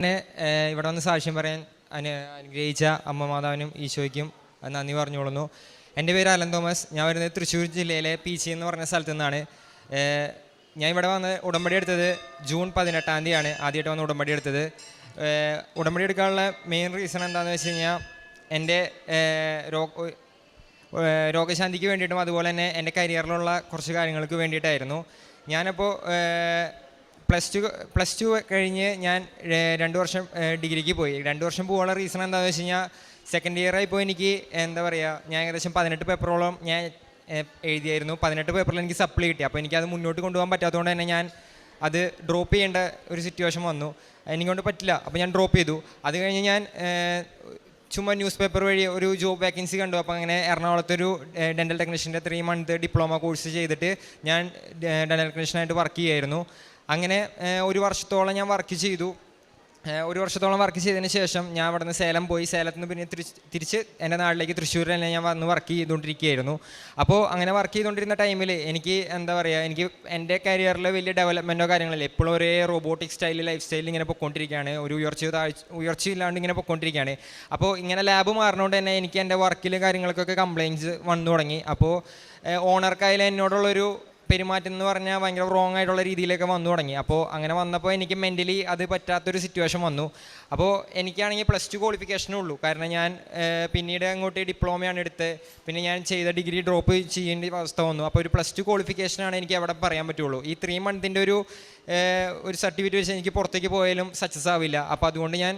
എന്നെ ഇവിടെ വന്ന് സാക്ഷ്യം പറയാൻ അനുഗ്രഹിച്ച അമ്മ മാതാവിനും ഈശോയ്ക്കും നന്ദി പറഞ്ഞുകൊള്ളുന്നു. എൻ്റെ പേര് അലൻ തോമസ്. ഞാൻ വരുന്നത് തൃശ്ശൂർ ജില്ലയിലെ പീച്ചി എന്ന് പറഞ്ഞ സ്ഥലത്തു നിന്നാണ്. ഞാൻ ഇവിടെ വന്ന് ഉടമ്പടി എടുത്തത് ജൂൺ 18-ാം തീയതിയാണ് ആദ്യമായിട്ട് വന്ന് ഉടമ്പടി എടുത്തത്. ഉടമ്പടി എടുക്കാനുള്ള മെയിൻ റീസൺ എന്താണെന്ന് വെച്ച് കഴിഞ്ഞാൽ എൻ്റെ രോഗശാന്തിക്ക് വേണ്ടിയിട്ടും അതുപോലെ തന്നെ എൻ്റെ കരിയറിലുള്ള കുറച്ച് കാര്യങ്ങൾക്ക് വേണ്ടിയിട്ടായിരുന്നു. ഞാനപ്പോൾ പ്ലസ് ടു കഴിഞ്ഞ് ഞാൻ 2 വർഷം ഡിഗ്രിക്ക് പോയി. 2 വർഷം പോകാനുള്ള റീസൺ എന്താണെന്ന് വെച്ച് കഴിഞ്ഞാൽ സെക്കൻഡ് ഇയർ ആയിപ്പോൾ എനിക്ക് എന്താ പറയുക, ഞാൻ ഏകദേശം 18 പേപ്പറോളം ഞാൻ എഴുതിയായിരുന്നു. 18 പേപ്പറിൽ എനിക്ക് സപ്ലി കിട്ടി. അപ്പോൾ എനിക്കത് മുന്നോട്ട് കൊണ്ടുപോകാൻ പറ്റാത്തതുകൊണ്ട് തന്നെ ഞാൻ അത് ഡ്രോപ്പ് ചെയ്യേണ്ട ഒരു സിറ്റുവേഷൻ വന്നു. എനിക്കൊണ്ട് പറ്റില്ല, അപ്പോൾ ഞാൻ ഡ്രോപ്പ് ചെയ്തു. അത് കഴിഞ്ഞ് ഞാൻ ചുമ്മാ ന്യൂസ് പേപ്പർ വഴി ഒരു ജോബ് വേക്കൻസി കണ്ടു. അപ്പോൾ അങ്ങനെ എറണാകുളത്തൊരു ഡെൻ്റൽ ടെക്നീഷ്യൻ്റെ 3 മന്ത് ഡിപ്ലോമ കോഴ്സ് ചെയ്തിട്ട് ഞാൻ ഡെൻ്റൽ ടെക്നീഷ്യനായിട്ട് വർക്ക് ചെയ്യുമായിരുന്നു. അങ്ങനെ 1 വർഷത്തോളം ഞാൻ വർക്ക് ചെയ്തു. 1 വർഷത്തോളം വർക്ക് ചെയ്തതിന് ശേഷം ഞാൻ അവിടെ നിന്ന് സേലം പോയി. സേലത്ത് നിന്ന് പിന്നെ തിരിച്ച് എൻ്റെ നാട്ടിലേക്ക് തൃശ്ശൂരിൽ തന്നെ ഞാൻ വന്ന് വർക്ക് ചെയ്തുകൊണ്ടിരിക്കുകയായിരുന്നു. അപ്പോൾ അങ്ങനെ വർക്ക് ചെയ്തുകൊണ്ടിരുന്ന ടൈമിൽ എനിക്ക് എന്താ പറയുക, എനിക്ക് എൻ്റെ കരിയറിൽ വലിയ ഡെവലപ്മെൻറ്റോ കാര്യങ്ങളില്ല. എപ്പോഴും ഒരേ റോബോട്ടിക് സ്റ്റൈലിൽ ലൈഫ് സ്റ്റൈലിൽ ഇങ്ങനെ പൊയ്ക്കൊണ്ടിരിക്കുകയാണ്. ഒരു ഉയർച്ചയില്ലാണ്ട് ഇങ്ങനെ പൊയ്ക്കൊണ്ടിരിക്കുകയാണ്. അപ്പോൾ ഇങ്ങനെ ലാബ് മാറുന്നതുകൊണ്ട് തന്നെ എനിക്ക് എൻ്റെ വർക്കിൽ കാര്യങ്ങൾക്കൊക്കെ കംപ്ലയിൻറ്റ്സ് വന്നു തുടങ്ങി. അപ്പോൾ ഓണർക്കായാലും എന്നോടുള്ളൊരു പെരുമാറ്റം എന്ന് പറഞ്ഞാൽ ഭയങ്കര റോങ് ആയിട്ടുള്ള രീതിയിലൊക്കെ വന്നു തുടങ്ങി. അപ്പോൾ അങ്ങനെ വന്നപ്പോൾ എനിക്ക് മെൻ്റലി അത് പറ്റാത്തൊരു സിറ്റുവേഷൻ വന്നു. അപ്പോൾ എനിക്കാണെങ്കിൽ +2 ക്വാളിഫിക്കേഷനേ ഉള്ളൂ. കാരണം ഞാൻ പിന്നീട് അങ്ങോട്ട് ഡിപ്ലോമയാണ് എടുത്ത്, പിന്നെ ഞാൻ ചെയ്ത ഡിഗ്രി ഡ്രോപ്പ് ചെയ്യേണ്ട അവസ്ഥ വന്നു. അപ്പോൾ ഒരു +2 ക്വാളിഫിക്കേഷനാണ് എനിക്ക് അവിടെ പറയാൻ പറ്റുള്ളൂ. ഈ 3 മന്തിൻ്റെ ഒരു സർട്ടിഫിക്കറ്റ് വെച്ച് എനിക്ക് പുറത്തേക്ക് പോയാലും സക്സസ് ആവില്ല. അപ്പോൾ അതുകൊണ്ട് ഞാൻ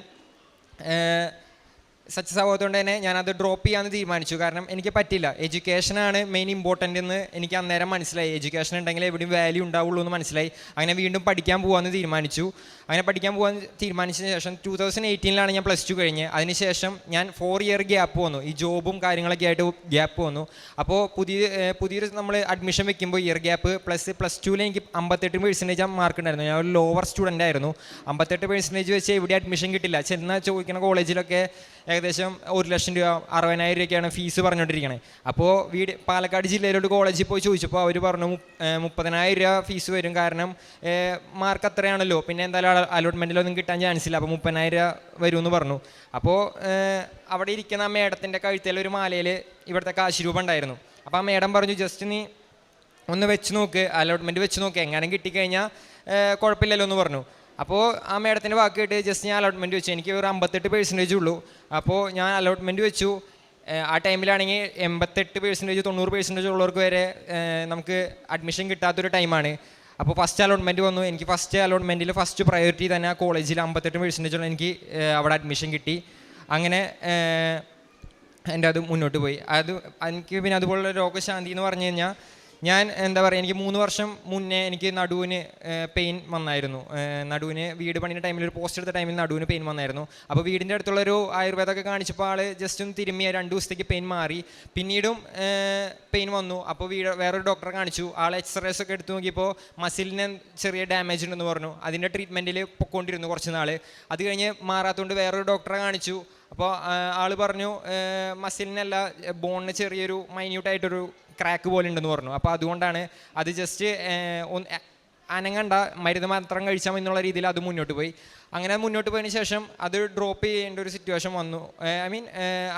സക്സസ് ആവാത്തതുകൊണ്ട് തന്നെ ഞാനത് ഡ്രോപ്പ് ചെയ്യാമെന്ന് തീരുമാനിച്ചു. കാരണം എനിക്ക് പറ്റില്ല. എഡ്യൂക്കേഷനാണ് മെയിൻ ഇമ്പോർട്ടൻ്റ് എന്ന് എനിക്ക് അന്നേരം മനസ്സിലായി. എഡ്യൂക്കേഷൻ ഉണ്ടെങ്കിൽ എവിടെയും വാല്യൂ ഉണ്ടാവുള്ളൂ എന്ന് മനസ്സിലായി. അങ്ങനെ വീണ്ടും പഠിക്കാൻ പോകാമെന്ന് തീരുമാനിച്ചു. അങ്ങനെ പഠിക്കാൻ പോകാൻ തീരുമാനിച്ചതിന് ശേഷം 2018-ലാണ് ഞാൻ +2 കഴിഞ്ഞ്. അതിനുശേഷം ഞാൻ 4 ഇയർ ഗ്യാപ്പ് വന്നു. ഈ ജോബും കാര്യങ്ങളൊക്കെ ആയിട്ട് ഗ്യാപ്പ് വന്നു. അപ്പോൾ പുതിയൊരു നമ്മൾ അഡ്മിഷൻ വെക്കുമ്പോൾ ഇയർ ഗ്യാപ്പ് +2-ൽ എനിക്ക് 58% മാർക്ക് ഉണ്ടായിരുന്നു. ഞാൻ ഒരു ലോവർ സ്റ്റുഡൻ്റ് ആയിരുന്നു. 58% വെച്ച് എവിടെ അഡ്മിഷൻ കിട്ടില്ല. ചെന്നാൽ ചോദിക്കുന്ന കോളേജിലൊക്കെ ഏകദേശം 1 ലക്ഷം രൂപ 60,000 രൂപയ്ക്കാണ് ഫീസ് പറഞ്ഞുകൊണ്ടിരിക്കണേ. അപ്പോൾ പാലക്കാട് ജില്ലയിലോട്ട് കോളേജിൽ പോയി ചോദിച്ചപ്പോൾ അവർ പറഞ്ഞു 30,000 രൂപ ഫീസ് വരും. കാരണം മാർക്ക് അത്രയാണല്ലോ, പിന്നെ എന്തായാലും അലോട്ട്മെൻറ്റിലൊന്നും കിട്ടാൻ ചാൻസ് ഇല്ല. അപ്പോൾ 30,000 രൂപ വരുമെന്ന് പറഞ്ഞു. അപ്പോൾ അവിടെ ഇരിക്കുന്ന ആ മേഡത്തിൻ്റെ കഴുത്തിൽ ഒരു മാലയിൽ ഇവിടുത്തെ കാശ് രൂപ ഉണ്ടായിരുന്നു. അപ്പോൾ ആ മേഡം പറഞ്ഞു, ജസ്റ്റ് നീ ഒന്ന് വെച്ച് നോക്ക്, അലോട്ട്മെൻറ്റ് വെച്ച് നോക്ക്, എങ്ങനെ കിട്ടിക്കഴിഞ്ഞാൽ കുഴപ്പമില്ലല്ലോ എന്ന് പറഞ്ഞു. അപ്പോൾ ആ മേഡത്തിൻ്റെ വാക്ക് കേട്ട് ജസ്റ്റ് ഞാൻ അലോട്ട്മെൻറ്റ് വെച്ചു. എനിക്ക് ഒരു 58% ഉള്ളൂ. അപ്പോൾ ഞാൻ അലോട്ട്മെൻറ്റ് വെച്ചു. ആ ടൈമിലാണെങ്കിൽ 88%, 90% ഉള്ളവർക്ക് വരെ നമുക്ക് അഡ്മിഷൻ കിട്ടാത്തൊരു ടൈമാണ്. അപ്പോൾ ഫസ്റ്റ് അലോട്ട്മെൻറ്റ് വന്നു. എനിക്ക് ഫസ്റ്റ് അലോട്ട്മെൻറ്റിൽ ഫസ്റ്റ് പ്രയോറിറ്റി തന്നെ ആ കോളേജിൽ 58% ഉള്ള എനിക്ക് അവിടെ അഡ്മിഷൻ കിട്ടി. അങ്ങനെ എൻ്റെ അത് മുന്നോട്ട് പോയി. എനിക്ക് പിന്നെ അതുപോലുള്ള രോഗശാന്തി എന്ന് പറഞ്ഞു കഴിഞ്ഞാൽ ഞാൻ എന്താ പറയുക, എനിക്ക് 3 വർഷം മുന്നേ എനിക്ക് നടുവിന് പെയിൻ വന്നായിരുന്നു. നടുവിന് വീട് പണിയുടെ ടൈമിൽ ഒരു പോസ്റ്റ് എടുത്ത ടൈമിൽ നടുവിന് പെയിൻ വന്നായിരുന്നു. അപ്പോൾ വീടിൻ്റെ അടുത്തുള്ളൊരു ആയുർവേദമൊക്കെ കാണിച്ചപ്പോൾ ആൾ ജസ്റ്റ് ഒന്ന് തിരുമ്മിയ 2 ദിവസത്തേക്ക് പെയിൻ മാറി. പിന്നീടും പെയിൻ വന്നു. അപ്പോൾ വേറൊരു ഡോക്ടറെ കാണിച്ചു. ആൾ എക്സ്റേസ് ഒക്കെ എടുത്ത് നോക്കിയപ്പോൾ മസിലിന് ചെറിയ ഡാമേജ് ഉണ്ടെന്ന് പറഞ്ഞു. അതിൻ്റെ ട്രീറ്റ്മെൻറ്റിൽ പൊയ്ക്കൊണ്ടിരുന്നു കുറച്ച് നാൾ. അത് കഴിഞ്ഞ് മാറാത്തതുകൊണ്ട് വേറൊരു ഡോക്ടറെ കാണിച്ചു. അപ്പോൾ ആൾ പറഞ്ഞു മസിലിനല്ല, ബോണിന് ചെറിയൊരു മൈന്യൂട്ടായിട്ടൊരു ക്രാക്ക് പോലെ ഉണ്ടെന്ന് പറഞ്ഞു. അപ്പോൾ അതുകൊണ്ടാണ് അത് ജസ്റ്റ് അനങ്ങണ്ട, മരുന്ന് മാത്രം കഴിച്ചാൽ എന്നുള്ള രീതിയിൽ അത് മുന്നോട്ട് പോയി. അങ്ങനെ മുന്നോട്ട് പോയതിന് ശേഷം അത് ഡ്രോപ്പ് ചെയ്യേണ്ട ഒരു സിറ്റുവേഷൻ വന്നു.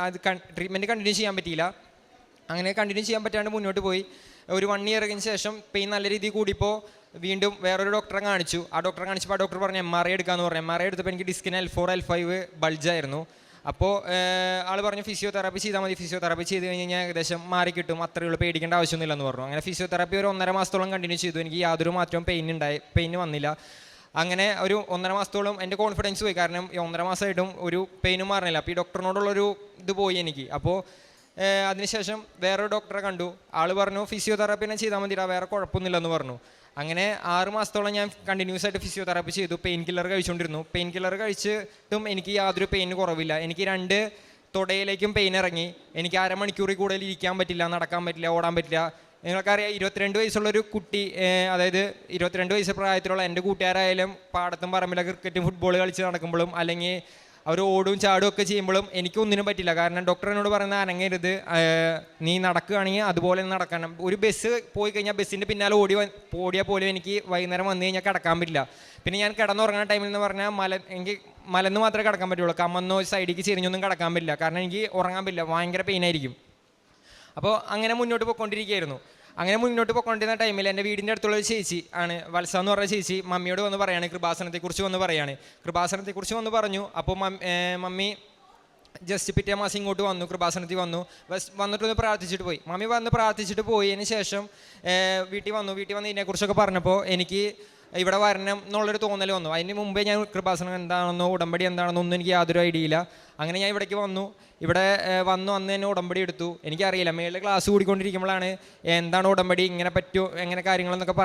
അത് ട്രീറ്റ്മെൻറ്റ് കണ്ടിന്യൂ ചെയ്യാൻ പറ്റിയില്ല. അങ്ങനെ കണ്ടിന്യൂ ചെയ്യാൻ പറ്റാണ്ട് മുന്നോട്ട് പോയി. ഒരു 1 ഇയർ കഴിഞ്ഞ ശേഷം പെയിൻ നല്ല രീതിയിൽ കൂടിയപ്പോൾ വീണ്ടും വേറൊരു ഡോക്ടറെ കാണിച്ചു. ആ ഡോക്ടറെ കാണിച്ചപ്പോൾ ആ ഡോക്ടർ പറഞ്ഞു MRI എടുക്കാമെന്ന് പറഞ്ഞു. MRI എടുത്തപ്പോൾ എനിക്ക് ഡിസ്കിന് L4 L5 ബൾജായിരുന്നു. അപ്പോൾ ആൾ പറഞ്ഞു ഫിസിയോതെറാപ്പി ചെയ്താൽ മതി, ഫിസിയോതെറാപ്പി ചെയ്ത് കഴിഞ്ഞ് കഴിഞ്ഞാൽ ഏകദേശം മാറി കിട്ടും, അത്രയുള്ളൂ, പേടിക്കേണ്ട ആവശ്യമൊന്നുമില്ലെന്ന് പറഞ്ഞു. അങ്ങനെ ഫിസിയോതെറാപ്പി ഒരു 1.5 മാസത്തോളം കണ്ടിന്യൂ ചെയ്തു. എനിക്ക് യാതൊരു മാറ്റവും പെയിൻ വന്നില്ല. അങ്ങനെ ഒരു 1.5 മാസത്തോളം എൻ്റെ കോൺഫിഡൻസ് പോയി. കാരണം ഈ 1.5 മാസമായിട്ടും ഒരു പെയിനും മാറുന്നില്ല. അപ്പോൾ ഈ ഡോക്ടറിനോടുള്ളൊരു ഇത് പോയി എനിക്ക്. അപ്പോൾ അതിനുശേഷം വേറൊരു ഡോക്ടറെ കണ്ടു. ആൾ പറഞ്ഞു ഫിസിയോതെറാപ്പി തന്നെ ചെയ്താൽ മതിടാ, വേറെ കുഴപ്പമൊന്നുമില്ലെന്ന് പറഞ്ഞു. അങ്ങനെ 6 മാസത്തോളം ഞാൻ കണ്ടിന്യൂസ് ആയിട്ട് ഫിസിയോതെറാപ്പി ചെയ്തു. പെയിൻ കില്ലർ കഴിച്ചുകൊണ്ടിരുന്നു. പെയിൻ കില്ലർ കഴിച്ചിട്ടും എനിക്ക് യാതൊരു പെയിന് കുറവില്ല. എനിക്ക് 2 തുടയിലേക്കും പെയിൻ ഇറങ്ങി. എനിക്ക് 1/2 മണിക്കൂറിൽ കൂടുതൽ ഇരിക്കാൻ പറ്റില്ല, നടക്കാൻ പറ്റില്ല, ഓടാൻ പറ്റില്ല. നിങ്ങൾക്കറിയാം 22 വയസ്സുള്ളൊരു കുട്ടി, അതായത് 22 വയസ്സ് പ്രായത്തിലുള്ള എൻ്റെ കൂട്ടുകാരായാലും പാടത്തും പറമ്പിലൊക്കെ ക്രിക്കറ്റും ഫുട്ബോൾ കളിച്ച് നടക്കുമ്പോഴും അല്ലെങ്കിൽ അവർ ഓടും ചാടും ഒക്കെ ചെയ്യുമ്പോഴും എനിക്കൊന്നിനും പറ്റില്ല. കാരണം ഡോക്ടർ എന്നോട് പറയുന്നത് അനങ്ങരുത്, നീ നടക്കുകയാണെങ്കിൽ അതുപോലെ നടക്കണം. ഒരു ബസ് പോയി കഴിഞ്ഞാൽ ബസ്സിൻ്റെ പിന്നാലെ ഓടിയാൽ പോലും എനിക്ക് വൈകുന്നേരം വന്നു കഴിഞ്ഞാൽ കിടക്കാൻ പറ്റില്ല. പിന്നെ ഞാൻ കിടന്നുറങ്ങുന്ന ടൈമിൽ എന്ന് പറഞ്ഞാൽ എനിക്ക് മലന്ന് മാത്രമേ കിടക്കാൻ പറ്റുള്ളൂ. കമ്മന്നോ സൈഡിലേക്ക് ചെരിഞ്ഞൊന്നും കിടക്കാൻ പറ്റില്ല, കാരണം എനിക്ക് ഉറങ്ങാൻ പറ്റില്ല, ഭയങ്കര പെയിനായിരിക്കും. അപ്പോൾ അങ്ങനെ മുന്നോട്ട് പോയിക്കൊണ്ടിരിക്കുകയായിരുന്നു. അങ്ങനെ മുന്നോട്ട് പോയിക്കൊണ്ടിരുന്ന ടൈമിൽ എൻ്റെ വീടിൻ്റെ അടുത്തുള്ള ഒരു ചേച്ചി ആണ്, വത്സ എന്ന് പറഞ്ഞ ചേച്ചി, മമ്മിയോട് വന്ന് പറയാണ്, കൃപാസനത്തെക്കുറിച്ച് വന്ന് പറയാണ്. കൃപാസനത്തെക്കുറിച്ച് വന്ന് പറഞ്ഞു. അപ്പോൾ മമ്മി ജസ്റ്റ് പിറ്റേ മാസം ഇങ്ങോട്ട് വന്നു, കൃപാസനത്തിൽ വന്നു. വന്നിട്ടൊന്ന് പ്രാർത്ഥിച്ചിട്ട് പോയി. മമ്മി വന്ന് പ്രാർത്ഥിച്ചിട്ട് പോയതിന് ശേഷം വീട്ടിൽ വന്ന് ഇതിനെക്കുറിച്ചൊക്കെ പറഞ്ഞപ്പോൾ എനിക്ക് ഇവിടെ വരണം എന്നുള്ളൊരു തോന്നൽ വന്നു. അതിന് മുമ്പേ ഞാൻ കൃപാസനം എന്താണെന്നോ ഉടമ്പടി എന്താണെന്നോ ഒന്നും എനിക്ക് യാതൊരു ഐഡിയ ഇല്ല. അങ്ങനെ ഞാൻ ഇവിടേക്ക് വന്നു. ഇവിടെ വന്നു അന്ന് തന്നെ ഉടമ്പടി എടുത്തു. എനിക്കറിയില്ല, മേളിൽ ക്ലാസ് കൂടിക്കൊണ്ടിരിക്കുമ്പോഴാണ് എന്താണ് ഉടമ്പടി, ഇങ്ങനെ പറ്റുമോ, എങ്ങനെ കാര്യങ്ങളെന്നൊക്കെ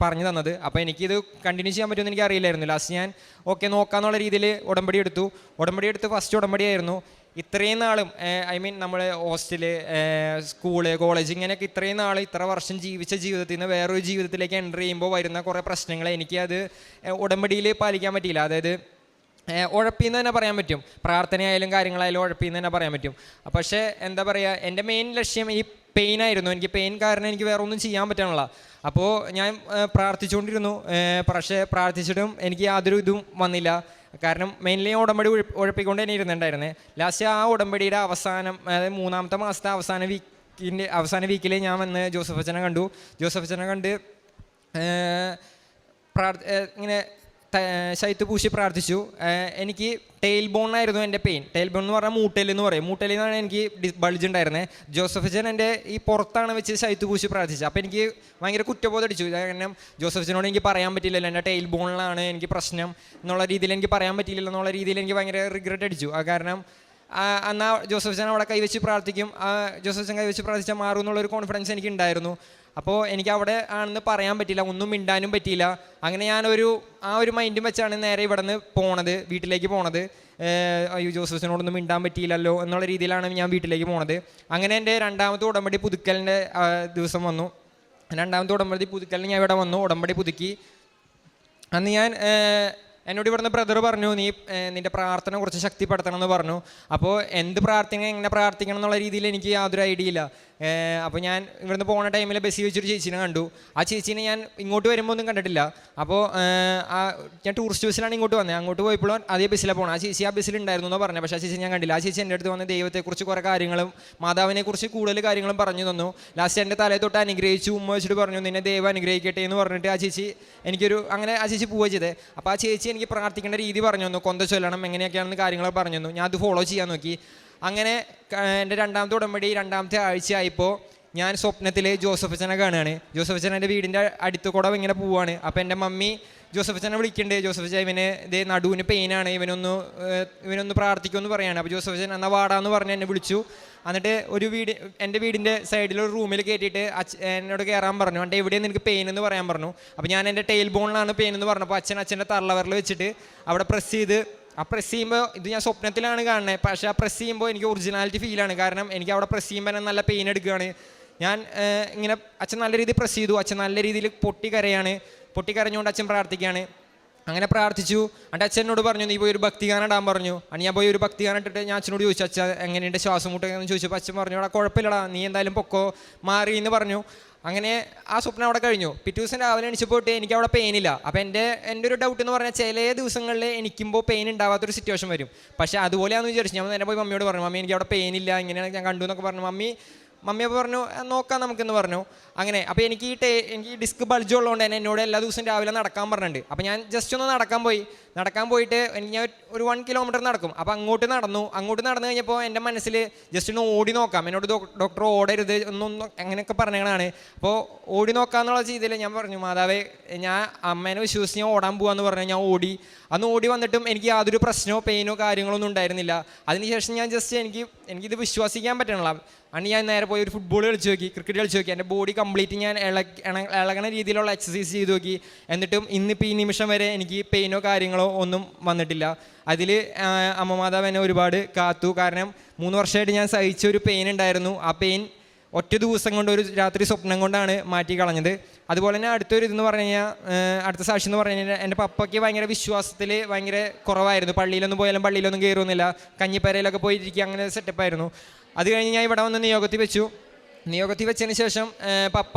പറഞ്ഞു തന്നത്. അപ്പോൾ എനിക്കിത് കണ്ടിന്യൂ ചെയ്യാൻ പറ്റുമെന്ന് എനിക്ക് അറിയില്ലായിരുന്നു. ലാസ്റ്റ് ഞാൻ ഓക്കെ നോക്കാമെന്നുള്ള രീതിയിൽ ഉടമ്പടി എടുത്ത് ഫസ്റ്റ് ഉടമ്പടി ആയിരുന്നു. ഇത്രയും നാളും നമ്മൾ ഹോസ്റ്റല്, സ്കൂള്, കോളേജ്, ഇങ്ങനെയൊക്കെ ഇത്രയും നാൾ ഇത്ര വർഷം ജീവിച്ച ജീവിതത്തിൽ നിന്ന് വേറൊരു ജീവിതത്തിലേക്ക് എൻ്റർ ചെയ്യുമ്പോൾ വരുന്ന കുറേ പ്രശ്നങ്ങൾ എനിക്കത് ഉടമ്പടിയിൽ പാലിക്കാൻ പറ്റിയില്ല. അതായത് ഉഴപ്പിന്ന് തന്നെ പറയാൻ പറ്റും, പ്രാർത്ഥനയായാലും കാര്യങ്ങളായാലും ഉഴപ്പിന്ന് തന്നെ പറയാൻ പറ്റും. പക്ഷേ എന്താ പറയുക, എൻ്റെ മെയിൻ ലക്ഷ്യം ഈ പെയിനായിരുന്നു. എനിക്ക് പെയിൻ കാരണം എനിക്ക് വേറെ ഒന്നും ചെയ്യാൻ പറ്റാനുള്ള. അപ്പോൾ ഞാൻ പ്രാർത്ഥിച്ചുകൊണ്ടിരുന്നു. പക്ഷേ പ്രാർത്ഥിച്ചിട്ടും എനിക്ക് യാതൊരു ഇതും വന്നില്ല. കാരണം മെയിൻലി ഉടമ്പടി ഉഴപ്പിക്കൊണ്ട് തന്നെ ഇരുന്നുണ്ടായിരുന്നേ. ലാസ്റ്റ് ആ ഉടമ്പടിയുടെ അവസാനം, അതായത് 3-ാമത്തെ മാസത്തെ അവസാന വീക്കിൽ ഞാൻ വന്ന് ജോസഫ് അച്ഛനെ കണ്ട് ഇങ്ങനെ ശൈത്ത് പൂശി പ്രാർത്ഥിച്ചു. എനിക്ക് ടെയിൽ ബോണായിരുന്നു എൻ്റെ പെയിൻ. ടെയിൽ ബോൺ എന്ന് പറഞ്ഞാൽ മൂട്ടയിൽ എന്ന് പറയും. മൂട്ടയിൽ നിന്നാണ് എനിക്ക് ബൾജ് ഉണ്ടായിരുന്നത്. ജോസഫ് അച്ഛൻ എൻ്റെ ഈ പുറത്താണ് വെച്ച് ശൈത്ത് പൂശി പ്രാർത്ഥിച്ചത്. അപ്പോൾ എനിക്ക് ഭയങ്കര കുറ്റബോധം അടിച്ചു. കാരണം ജോസഫ് അച്ഛനോട് എനിക്ക് പറയാൻ പറ്റില്ലല്ലോ, എൻ്റെ ടെയിൽ ബോണിലാണ് എനിക്ക് പ്രശ്നം എന്നുള്ള രീതിയിൽ എനിക്ക് പറയാൻ പറ്റിയില്ലല്ലോ എന്നുള്ള രീതിയിൽ എനിക്ക് ഭയങ്കര റിഗ്രറ്റ് അടിച്ചു. കാരണം എന്നാൽ ജോസഫ് അച്ഛൻ അവിടെ കൈവച്ച് പ്രാർത്ഥിക്കും, ജോസഫ് അച്ഛൻ കൈവച്ച് പ്രാർത്ഥിച്ചാൽ മാറും എന്നുള്ളൊരു കോൺഫിഡൻസ് എനിക്ക് ഉണ്ടായിരുന്നു. അപ്പോൾ എനിക്ക് അവിടെ ആണെന്ന് പറയാൻ പറ്റില്ല, ഒന്നും മിണ്ടാനും പറ്റിയില്ല. അങ്ങനെ ആ ഒരു മൈൻഡും വെച്ചാണ് നേരെ ഇവിടെ നിന്ന് വീട്ടിലേക്ക് പോണത്. അയ്യോ ജോസഫിനോടൊന്നും മിണ്ടാൻ പറ്റിയില്ലല്ലോ എന്നുള്ള രീതിയിലാണ് ഞാൻ വീട്ടിലേക്ക് പോണത്. അങ്ങനെ എൻ്റെ 2ാമത്തെ ഉടമ്പടി പുതുക്കലിൻ്റെ ദിവസം വന്നു. 2ാമത്തെ ഉടമ്പടി പുതുക്കലിന് ഞാൻ ഇവിടെ വന്നു, ഉടമ്പടി പുതുക്കി. അന്ന് ഞാൻ എന്നോട് ഇവിടുന്ന് ബ്രദർ പറഞ്ഞു, നിൻ്റെ പ്രാർത്ഥന കുറച്ച് ശക്തിപ്പെടുത്തണം എന്ന് പറഞ്ഞു. അപ്പോൾ എന്ത് പ്രാർത്ഥന, എങ്ങനെ പ്രാർത്ഥിക്കണം എന്നുള്ള രീതിയിൽ എനിക്ക് യാതൊരു ഐഡിയ ഇല്ല. അപ്പോൾ ഞാൻ ഇവിടുന്ന് പോകുന്ന ടൈമിൽ ബസ്സിൽ വെച്ചൊരു ചേച്ചീനെ കണ്ടു. ആ ചേച്ചീനെ ഞാൻ ഇങ്ങോട്ട് വരുമ്പോൾ ഒന്നും കണ്ടിട്ടില്ല. അപ്പോൾ ഞാൻ ടൂറിസ്റ്റ് ബസ്സിലാണ് ഇങ്ങോട്ട് വന്നത്. അങ്ങോട്ട് പോയപ്പോഴും അതേ ബസ്സിലാണ് പോകണം. ആ ചേച്ചി ആ ബസ്സിലുണ്ടായിരുന്നു എന്ന് പറഞ്ഞു. പക്ഷേ ആ ചേച്ചി ഞാൻ കണ്ടില്ല. ആ ചേച്ചി എൻ്റെ അടുത്ത് വന്ന് ദൈവത്തെക്കുറിച്ച് കുറേ കാര്യങ്ങളും മാതാവിനെക്കുറിച്ച് കൂടുതൽ കാര്യങ്ങളും പറഞ്ഞു തന്നു. ലാസ്റ്റ് എൻ്റെ തലയെ തൊട്ട് അനുഗ്രഹിച്ചു, ഉമ്മ വെച്ചിട്ട് പറഞ്ഞു നിന്നെ ദൈവം അനുഗ്രഹിക്കട്ടെ എന്ന് പറഞ്ഞിട്ട് ആ ചേച്ചി അങ്ങനെ ആ ചേച്ചി പോവുക ചെയ്തത്. അപ്പോൾ ആ ചേച്ചി എനിക്ക് പ്രാർത്ഥിക്കേണ്ട രീതി പറഞ്ഞു തന്നു, കൊന്ത ചൊല്ലണം, എങ്ങനെയൊക്കെയാണെന്ന് കാര്യങ്ങളൊക്കെ പറഞ്ഞു തന്നു. ഞാൻ അത് ഫോളോ ചെയ്യാൻ നോക്കി. അങ്ങനെ എൻ്റെ 2ാമത്തെ ഉടമ്പടി 2ാമത്തെ ആഴ്ചയായപ്പോൾ ഞാൻ സ്വപ്നത്തിൽ ജോസഫ് അച്ഛനെ കാണുകയാണ്. ജോസഫ് അച്ഛൻ എൻ്റെ വീടിൻ്റെ അടുത്ത് കൂടെ ഇങ്ങനെ പോവുകയാണ്. അപ്പോൾ എൻ്റെ മമ്മി ജോസഫ് അച്ഛനെ വിളിക്കുന്നുണ്ട്, ജോസഫ് അച്ഛൻ ഇതേ നടുവിന് പെയിനാണ്, ഇവനൊന്ന് പ്രാർത്ഥിക്കുമെന്ന് പറയുകയാണ്. അപ്പോൾ ജോസഫ് അച്ഛൻ എന്നാൽ വാടാന്ന് പറഞ്ഞ് എന്നെ വിളിച്ചു. എന്നിട്ട് എൻ്റെ വീടിൻ്റെ സൈഡിലൊരു റൂമിൽ കയറ്റിയിട്ട് എന്നോട് കയറാൻ പറഞ്ഞു. എൻ്റെ എവിടെയാണ് നിനക്ക് പെയിൻ എന്ന് പറയാൻ പറഞ്ഞു. അപ്പോൾ ഞാൻ എൻ്റെ ടെയിൽ ബോണിലാണ് പെയിൻ എന്ന് പറഞ്ഞപ്പോൾ അച്ഛൻ്റെ തള്ളവറിൽ വെച്ചിട്ട് അവിടെ പ്രസ് ചെയ്ത്, പ്രസ് ചെയ്യുമ്പോൾ ഇത് ഞാൻ സ്വപ്നത്തിലാണ് കാണുന്നത്. പക്ഷേ ആ പ്രസ് ചെയ്യുമ്പോൾ എനിക്ക് ഒറിജിനാലിറ്റി ഫീലാണ്. കാരണം എനിക്ക് അവിടെ പ്രസ് ചെയ്യുമ്പോൾ തന്നെ നല്ല പെയിൻ എടുക്കുകയാണ്. ഞാൻ ഇങ്ങനെ അച്ഛൻ നല്ല രീതിയിൽ പ്രസ് ചെയ്തു. അച്ഛൻ നല്ല രീതിയിൽ പൊട്ടിക്കരഞ്ഞുകൊണ്ട് അച്ഛൻ പ്രാർത്ഥിക്കുകയാണ്. അങ്ങനെ പ്രാർത്ഥിച്ചു. എന്നിട്ട് അച്ഛനോട് പറഞ്ഞു നീ പോയി ഒരു ഭക്തിഗാനം ഇടാൻ പറഞ്ഞു. ഞാൻ പോയി ഒരു ഭക്തിഗാനം ഇട്ടിട്ട് ഞാൻ അച്ഛനോട് ചോദിച്ചു, അച്ഛൻ എങ്ങനെയുണ്ട് ശ്വാസം മുട്ടൊക്കെ ചോദിച്ചപ്പോൾ അച്ഛൻ പറഞ്ഞു അവിടെ കുഴപ്പമില്ലടാ, നീ എന്തായാലും പൊക്കോ, മാറി എന്ന് പറഞ്ഞു. അങ്ങനെ ആ സ്വപ്നം അവിടെ കഴിഞ്ഞു. പിറ്റേ ദിവസം രാവിലെ എണിച്ചപ്പോട്ട് എനിക്ക് അവിടെ പെയിനില്ല. അപ്പോൾ എൻ്റെ ഒരു ഡൗട്ട് എന്ന് പറഞ്ഞാൽ ചില ദിവസങ്ങളിൽ എനിക്കുമ്പോൾ പെയിൻ ഉണ്ടാവാത്തൊരു സിറ്റുവേഷൻ വരും. പക്ഷേ അതുപോലെയാണെന്ന് വിചാരിച്ചു. ഞാൻ നേരെ പോയി മമ്മിയോട് പറഞ്ഞു, മമ്മി എനിക്ക് അവിടെ പെയിനില്ല, ഇങ്ങനെയാണ് ഞാൻ കണ്ടു എന്നൊക്കെ പറഞ്ഞു. മമ്മി അപ്പോൾ പറഞ്ഞു നോക്കാം നമുക്കെന്ന് പറഞ്ഞു. അങ്ങനെ അപ്പോൾ എനിക്ക് ഈ ഡിസ്ക് ബൾജ് ഉള്ളതുകൊണ്ട് തന്നെ എന്നോട് എല്ലാ ദിവസവും രാവിലെ നടക്കാൻ പറഞ്ഞിട്ടുണ്ട്. അപ്പോൾ ഞാൻ ജസ്റ്റ് ഒന്ന് നടക്കാൻ പോയിട്ട് ഞാൻ ഒരു 1 കിലോമീറ്റർ നടക്കും. അപ്പോൾ അങ്ങോട്ട് നടന്നു കഴിഞ്ഞപ്പോൾ എൻ്റെ മനസ്സിൽ ജസ്റ്റ് ഒന്ന് ഓടി നോക്കാം, എന്നോട് ഡോക്ടർ ഓടരുത് ഒന്നൊന്നും അങ്ങനെയൊക്കെ പറഞ്ഞതാണ്. അപ്പോൾ ഓടി നോക്കാമെന്നുള്ള രീതിയിൽ ഞാൻ പറഞ്ഞു മാതാവേ ഞാൻ അമ്മേനെ വിശ്വസിച്ച് ഞാൻ ഓടാൻ പോകാമെന്ന് പറഞ്ഞാൽ ഞാൻ ഓടി വന്നിട്ടും എനിക്ക് യാതൊരു പ്രശ്നമോ പെയിനോ കാര്യങ്ങളൊന്നും ഉണ്ടായിരുന്നില്ല. അതിനുശേഷം ഞാൻ ജസ്റ്റ് എനിക്കിത് വിശ്വസിക്കാൻ പറ്റണില്ല. അന്ന് ഞാൻ നേരെ പോയി ഒരു ഫുട്ബോൾ കളിച്ച് നോക്കി, ക്രിക്കറ്റ് കളിച്ച് നോക്കി. എൻ്റെ ബോഡി കംപ്ലീറ്റ് ഞാൻ ഇളകണ രീതിയിലുള്ള എക്സസൈസ് ചെയ്ത് നോക്കി. എന്നിട്ടും ഇന്നിപ്പോൾ ഈ നിമിഷം വരെ എനിക്ക് പെയിനോ കാര്യങ്ങളോ ഒന്നും വന്നിട്ടില്ല. അതിൽ അമ്മ മാതാവ് എന്നെ ഒരുപാട് കാത്തു. കാരണം 3 വർഷമായിട്ട് ഞാൻ സഹിച്ച ഒരു പെയിൻ ഉണ്ടായിരുന്നു. ആ പെയിൻ ഒറ്റ ദിവസം കൊണ്ട്, ഒരു രാത്രി സ്വപ്നം കൊണ്ടാണ് മാറ്റി കളഞ്ഞത്. അതുപോലെ തന്നെ അടുത്ത സാക്ഷി എന്ന് പറഞ്ഞു കഴിഞ്ഞാൽ എൻ്റെ പപ്പയ്ക്ക് ഭയങ്കര വിശ്വാസത്തിൽ ഭയങ്കര കുറവായിരുന്നു. പള്ളിയിലൊന്നും പോയാലും പള്ളിയിലൊന്നും കയറുന്നില്ല, കഞ്ഞിപ്പരയിലൊക്കെ പോയിരിക്കുക, അങ്ങനെ സെറ്റപ്പായിരുന്നു. അത് കഴിഞ്ഞ് ഞാൻ ഇവിടെ വന്ന് നിയോഗത്തിൽ വെച്ചതിന് ശേഷം പപ്പ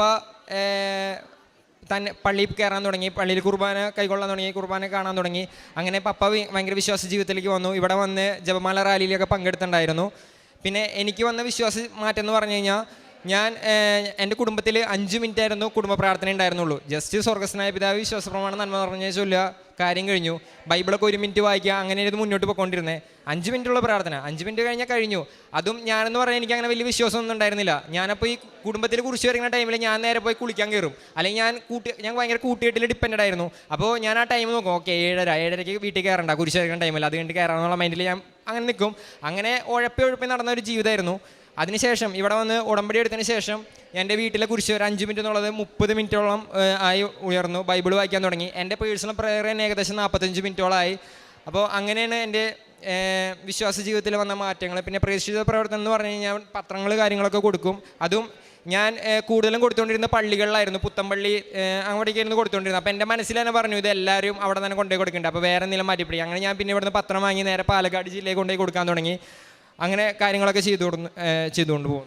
തന്നെ പള്ളിയിൽ കയറാൻ തുടങ്ങി, പള്ളിയിൽ കുർബാന കൈക്കൊള്ളാൻ തുടങ്ങി, കുർബാന കാണാൻ തുടങ്ങി. അങ്ങനെ പപ്പ ഭയങ്കര വിശ്വാസ ജീവിതത്തിലേക്ക് വന്നു. ഇവിടെ വന്ന് ജപമാല റാലിയിലൊക്കെ പങ്കെടുത്തിട്ടുണ്ടായിരുന്നു. പിന്നെ എനിക്ക് വന്ന വിശ്വാസ മാറ്റം എന്ന് പറഞ്ഞു കഴിഞ്ഞാൽ, ഞാൻ എൻ്റെ കുടുംബത്തിൽ 5 മിനിറ്റ് ആയിരുന്നു കുടുംബ പ്രാർത്ഥന ഉണ്ടായിരുന്നുള്ളൂ. ജസ്റ്റ് സ്വർഗ്ഗസ്നായ പിതാവ് വിശ്വാസപ്രമാണം നന്മ പറഞ്ഞ ചൊല്ലുക, കാര്യം കഴിഞ്ഞു. ബൈബിളൊക്കെ 1 മിനിറ്റ് വായിക്കുക, അങ്ങനെ ഇത് മുന്നോട്ട് പോയിക്കൊണ്ടിരുന്നത്. 5 മിനിറ്റുള്ള പ്രാർത്ഥന, 5 മിനിറ്റ് കഴിഞ്ഞാൽ കഴിഞ്ഞു. അതും ഞാനെന്ന് പറഞ്ഞാൽ എനിക്ക് അങ്ങനെ വലിയ വിശ്വാസമൊന്നും ഉണ്ടായിരുന്നില്ല. ഞാനപ്പോൾ ഈ കുടുംബത്തിൽ കുറിച്ച് വരുന്ന ടൈമിൽ ഞാൻ നേരെ പോയി കുളിക്കാൻ കയറും. അല്ലെങ്കിൽ ഞാൻ ഭയങ്കര കൂട്ടുകെട്ടിൽ ഡിപ്പെൻഡ് ആയിരുന്നു. അപ്പോൾ ഞാൻ ആ ടൈം നോക്കും, ഓക്കെ 7:30 വീട്ടിൽ കയറണ്ട, കുരിശ് വരയ്ക്കുന്ന ടൈമിൽ അത് കഴിഞ്ഞിട്ട് കയറാമെന്നുള്ള മൈൻഡിൽ ഞാൻ അങ്ങനെ നിൽക്കും. അങ്ങനെ ഉഴപ്പി നടന്ന ഒരു ജീവിതമായിരുന്നു. അതിനുശേഷം ഇവിടെ വന്ന് ഉടമ്പടി എടുത്തതിന് ശേഷം എൻ്റെ വീട്ടിലെ കുരിശ് ഒരു 5 മിനിറ്റ് എന്നുള്ളത് 30 മിനിറ്റോളം ആയി ഉയർന്നു. ബൈബിൾ വായിക്കാൻ തുടങ്ങി. എൻ്റെ പേഴ്സണൽ പ്രയർ തന്നെ ഏകദേശം 45 മിനിറ്റോളമായി. അപ്പോൾ അങ്ങനെയാണ് എൻ്റെ വിശ്വാസ ജീവിതത്തിൽ വന്ന മാറ്റങ്ങൾ. പിന്നെ പ്രേക്ഷിത പ്രവർത്തനം എന്ന് പറഞ്ഞു കഴിഞ്ഞാൽ പത്രങ്ങൾ കാര്യങ്ങളൊക്കെ കൊടുക്കും. അതും ഞാൻ കൂടുതലും കൊടുത്തുകൊണ്ടിരുന്ന പള്ളികളിലായിരുന്നു. പുത്തമ്പള്ളി അവിടേക്കായിരുന്നു കൊടുത്തുകൊണ്ടിരുന്നത്. അപ്പോൾ എൻ്റെ മനസ്സിൽ തന്നെ പറഞ്ഞു, ഇത് എല്ലാവരും അവിടെ തന്നെ കൊണ്ടുപോയി കൊടുക്കുന്നുണ്ട്, അപ്പോൾ വേറെ എന്തെങ്കിലും മാറ്റിപ്പിടി. അങ്ങനെ ഞാൻ പിന്നെ ഇവിടുന്ന് പത്രം വാങ്ങി നേരെ പാലക്കാട് ജില്ലയിൽ കൊണ്ടുപോയി കൊടുക്കാൻ തുടങ്ങി. അങ്ങനെ കാര്യങ്ങളൊക്കെ ചെയ്തുകൊണ്ട് പോകും.